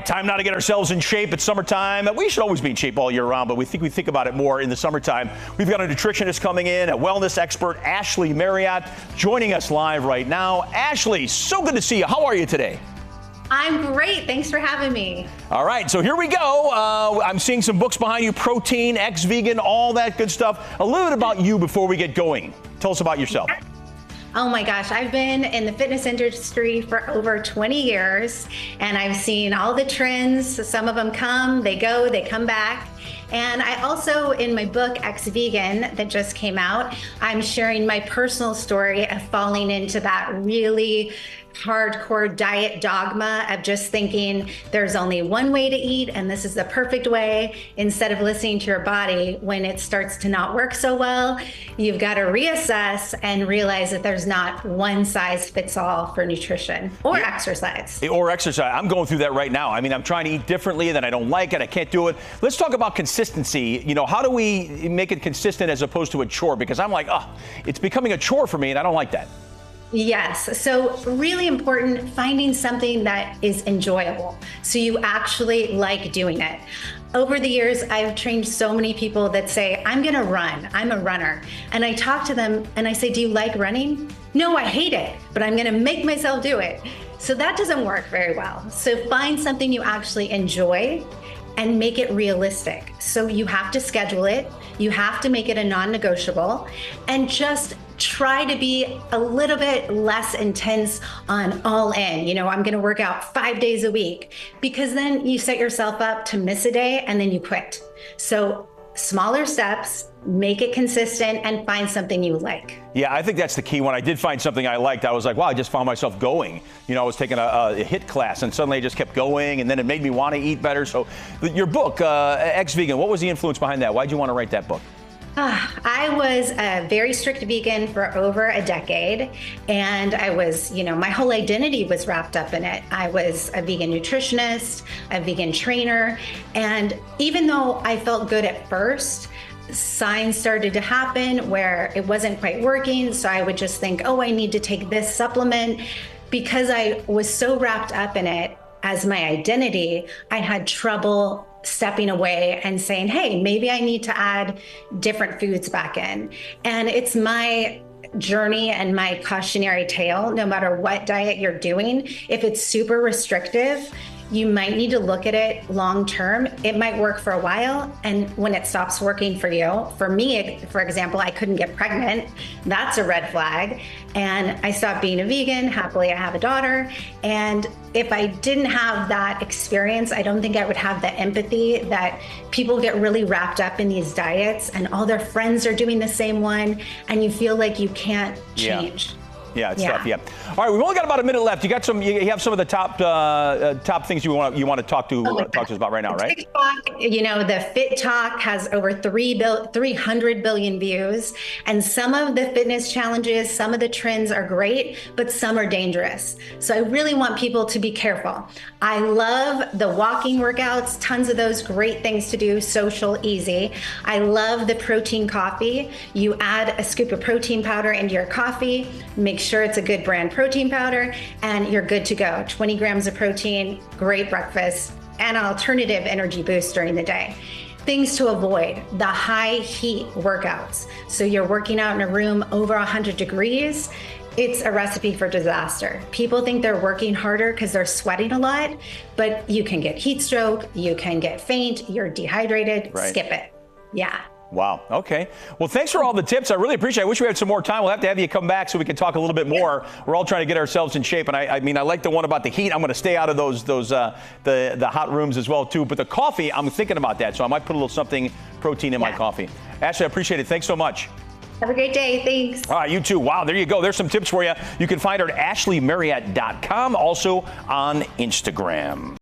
time now to get ourselves in shape. It's summertime. We should always be in shape all year round, but we think about it more in the summertime. We've got a nutritionist coming in, a wellness expert, Ashley Marriott, joining us live right now. Ashley, so good to see you. How are you today? I'm great. Thanks for having me. All right, so here we go. I'm seeing some books behind you, protein, ex-vegan, all that good stuff. A little bit about you before we get going. Tell us about yourself. Oh my gosh, I've been in the fitness industry for over 20 years, and I've seen all the trends. Some of them come, they go, they come back. And I also, in my book, Ex-Vegan, that just came out, I'm sharing my personal story of falling into that really hardcore diet dogma of just thinking there's only one way to eat and this is the perfect way, instead of listening to your body when it starts to not work so well. You've got to reassess and realize that there's not one size fits all for nutrition or exercise. Or exercise. I'm going through that right now. I mean, I'm trying to eat differently, then I don't like it, I can't do it. Let's talk about consistency. You know, how do we make it consistent as opposed to a chore? Because I'm like, oh, it's becoming a chore for me and I don't like that. Yes. So really important, finding something that is enjoyable, so you actually like doing it. Over the years, I've trained so many people that say, I'm going to run. I'm a runner. And I talk to them and I say, do you like running? No, I hate it, but I'm going to make myself do it. So that doesn't work very well. So find something you actually enjoy and make it realistic. So you have to schedule it. You have to make it a non-negotiable, and just try to be a little bit less intense on all in. You know, I'm gonna work out 5 days a week, because then you set yourself up to miss a day and then you quit. So smaller steps, make it consistent, and find something you like. Yeah, I think that's the key. When I did find something I liked, I was like, wow, I just found myself going. You know, I was taking a HIIT class and suddenly I just kept going, and then it made me want to eat better. So your book, Ex-Vegan, what was the influence behind that? Why'd you want to write that book? I was a very strict vegan for over a decade, and I was, you know, my whole identity was wrapped up in it. I was a vegan nutritionist, a vegan trainer, and even though I felt good at first, signs started to happen where it wasn't quite working. So I would just think, oh, I need to take this supplement. Because I was so wrapped up in it as my identity, I had trouble stepping away and saying, hey, maybe I need to add different foods back in. And it's my journey and my cautionary tale. No matter what diet you're doing, if it's super restrictive, you might need to look at it long term. It might work for a while, and when it stops working for you, for me, for example, I couldn't get pregnant. That's a red flag. And I stopped being a vegan. Happily, I have a daughter. And if I didn't have that experience, I don't think I would have the empathy that people get really wrapped up in these diets and all their friends are doing the same one, and you feel like you can't change. Yeah, it's tough. Yeah. All right, we've only got about a minute left. You got some. You have some of the top things you want to talk to us about right now, right? TikTok, you know, the Fit Talk has over 300 billion views, and some of the fitness challenges, some of the trends are great, but some are dangerous. So I really want people to be careful. I love the walking workouts, tons of those, great things to do, social, easy. I love the protein coffee. You add a scoop of protein powder into your coffee, make sure it's a good brand protein powder, and you're good to go. 20 grams of protein, great breakfast, and an alternative energy boost during the day. Things to avoid: the high heat workouts. So you're working out in a room over 100 degrees. It's a recipe for disaster. People think they're working harder because they're sweating a lot, but you can get heat stroke, you can get faint, you're dehydrated, skip it. Yeah. Wow. Okay. Well, thanks for all the tips. I really appreciate it. I wish we had some more time. We'll have you come back so we can talk a little bit more. We're all trying to get ourselves in shape. And I mean, I like the one about the heat. I'm going to stay out of the hot rooms as well, too. But the coffee, I'm thinking about that. So I might put a little something protein in my coffee. Ashley, I appreciate it. Thanks so much. Have a great day. Thanks. All right, you too. Wow, there you go. There's some tips for you. You can find her at ashleymarriott.com, also on Instagram.